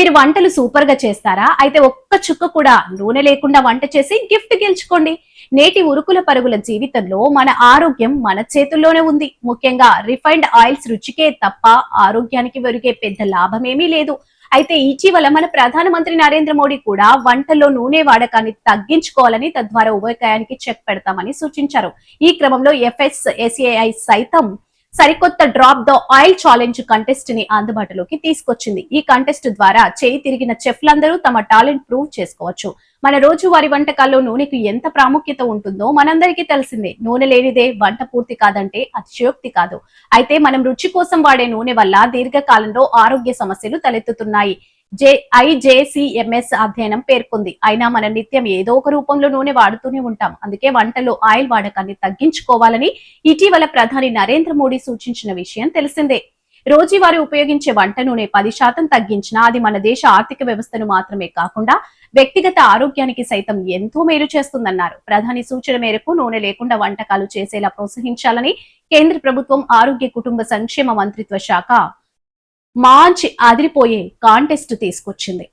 మీరు వంటలు సూపర్ గా చేస్తారా? అయితే ఒక్క చుక్క కూడా నూనె లేకుండా వంట చేసి గిఫ్ట్ గెలుచుకోండి. నేటి ఉరుకుల పరుగుల జీవితంలో మన ఆరోగ్యం మన చేతుల్లోనే ఉంది. ముఖ్యంగా రిఫైన్డ్ ఆయిల్స్ రుచికే తప్ప ఆరోగ్యానికి ఒరిగే పెద్ద లాభమేమీ లేదు. అయితే ఇటీవల మన ప్రధానమంత్రి నరేంద్ర మోడీ కూడా వంటల్లో నూనె వాడకాన్ని తగ్గించుకోవాలని, తద్వారా ఉభయకాయానికి చెక్ పెడతామని సూచించారు. ఈ క్రమంలో FSSAI సైతం సరికొత్త drop the oil challenge contest ని అందుబాటులోకి తీసుకొచ్చింది. ఈ కంటెస్ట్ ద్వారా చేయి తిరిగిన చెఫ్లందరూ తమ టాలెంట్ ప్రూవ్ చేసుకోవచ్చు. మన రోజువారి వంటకాల్లో నూనెకు ఎంత ప్రాముఖ్యత ఉంటుందో మనందరికీ తెలిసిందే. నూనె లేనిదే వంట పూర్తి కాదంటే అతిశయోక్తి కాదు. అయితే మనం రుచి కోసం వాడే నూనె వల్ల దీర్ఘకాలంలో ఆరోగ్య సమస్యలు తలెత్తుతున్నాయి. IJCMS అధ్యయనం పేర్కొంది. అయినా మనం నిత్యం ఏదో ఒక రూపంలో నూనె వాడుతూనే ఉంటాం. అందుకే వంటల్లో ఆయిల్ వాడకాన్ని తగ్గించుకోవాలని ఇటీవల ప్రధాని నరేంద్ర మోడీ సూచించిన విషయం తెలిసిందే. రోజువారీ ఉపయోగించే వంట నూనె 10% తగ్గించినా అది మన దేశ ఆర్థిక వ్యవస్థను మాత్రమే కాకుండా వ్యక్తిగత ఆరోగ్యానికి సైతం ఎంతో మేలు చేస్తుందన్నారు. ప్రధాని సూచన మేరకు నూనె లేకుండా వంటకాలు చేసేలా ప్రోత్సహించాలని కేంద్ర ప్రభుత్వం ఆరోగ్య కుటుంబ సంక్షేమ మంత్రిత్వ శాఖ మంచి అదిరిపోయే కాంటెస్ట్ తీసుకొచ్చింది.